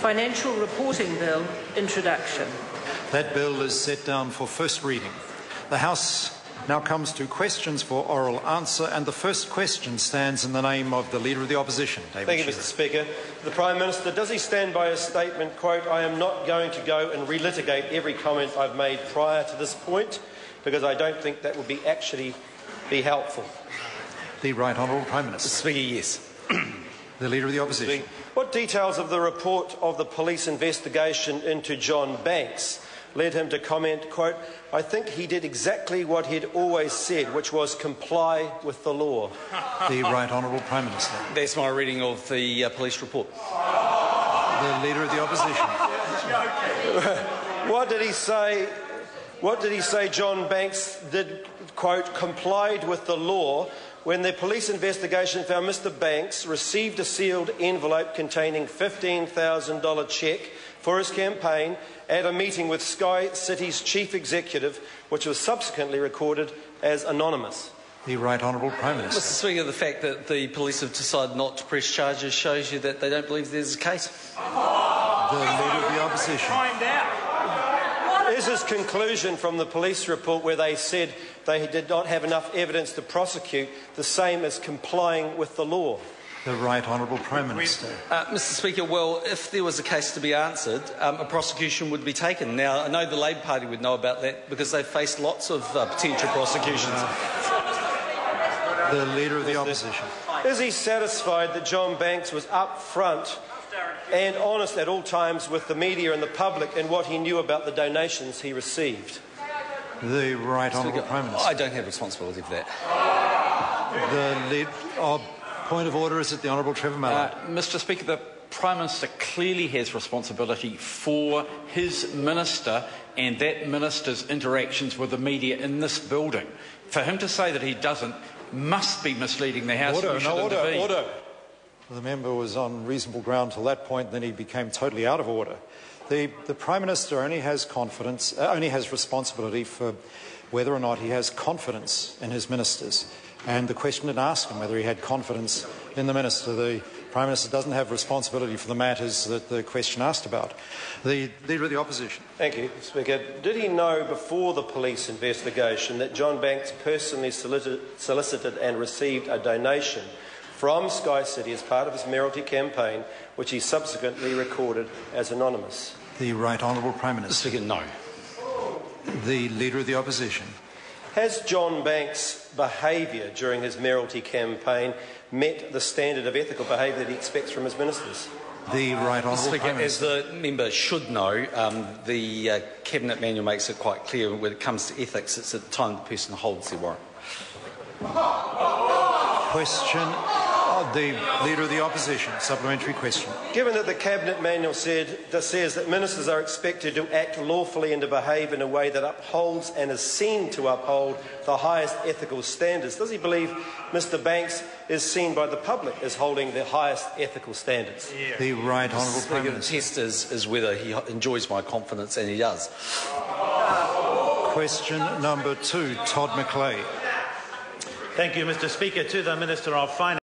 Financial Reporting Bill, introduction. That bill is set down for first reading. The House now comes to questions for oral answer, and the first question stands in the name of the Leader of the Opposition, David Thank you, Shearer. Mr Speaker. The Prime Minister, does he stand by his statement, quote, "I am not going to go and relitigate every comment I've made prior to this point, because I don't think that would actually be helpful"? The Right Honourable Prime Minister. Mr Speaker, yes. The Leader of the Opposition. What details of the report of the police investigation into John Banks led him to comment, quote, "I think he did exactly what he'd always said, which was comply with the law"? The Right Honourable Prime Minister. That's my reading of the police report. The Leader of the Opposition. What did he say? What did he say John Banks did, quote, complied with the law, when the police investigation found Mr Banks received a sealed envelope containing $15,000 cheque for his campaign at a meeting with Sky City's chief executive, which was subsequently recorded as anonymous? The Right Honourable Prime Minister. Mr Speaker, the fact that the police have decided not to press charges shows you that they don't believe there's a case. The Leader of the Opposition. Is his conclusion from the police report, where they said they did not have enough evidence to prosecute, the same as complying with the law? The Right Honourable Prime Minister. Mr Speaker, well, if there was a case to be answered, a prosecution would be taken. Now, I know the Labour Party would know about that because they've faced lots of potential prosecutions. The Leader of the Opposition. Is he satisfied that John Banks was upfront and honest at all times with the media and the public in what he knew about the donations he received? The Right Honourable Prime Minister. I don't have responsibility for that. Point of order, is it the Honourable Trevor Mallard? Mr Speaker, the Prime Minister clearly has responsibility for his minister and that minister's interactions with the media in this building. For him to say that he doesn't must be misleading the House. Order. The member was on reasonable ground till that point, then he became totally out of order. The Prime Minister only has responsibility for whether or not he has confidence in his ministers. And the question didn't ask him whether he had confidence in the minister. The Prime Minister doesn't have responsibility for the matters that the question asked about. The Leader of the Opposition. Thank you, Speaker. Did he know before the police investigation that John Banks personally solicited and received a donation from Sky City as part of his mayoralty campaign, which he subsequently recorded as anonymous? The Right Honourable Prime Minister. Speaker, no. The Leader of the Opposition. Has John Banks' behaviour during his mayoralty campaign met the standard of ethical behaviour that he expects from his ministers? The Right Honourable Prime Minister. As the member should know, the Cabinet Manual makes it quite clear when it comes to ethics, it's at the time the person holds their warrant. Question. The Leader of the Opposition. Supplementary question. Given that the Cabinet Manual says that ministers are expected to act lawfully and to behave in a way that upholds and is seen to uphold the highest ethical standards, does he believe Mr Banks is seen by the public as holding the highest ethical standards? The Right Honourable Prime Minister. The test is whether he enjoys my confidence, and he does. Question number 2, Todd McLeay. Thank you, Mr Speaker. To the Minister of Finance.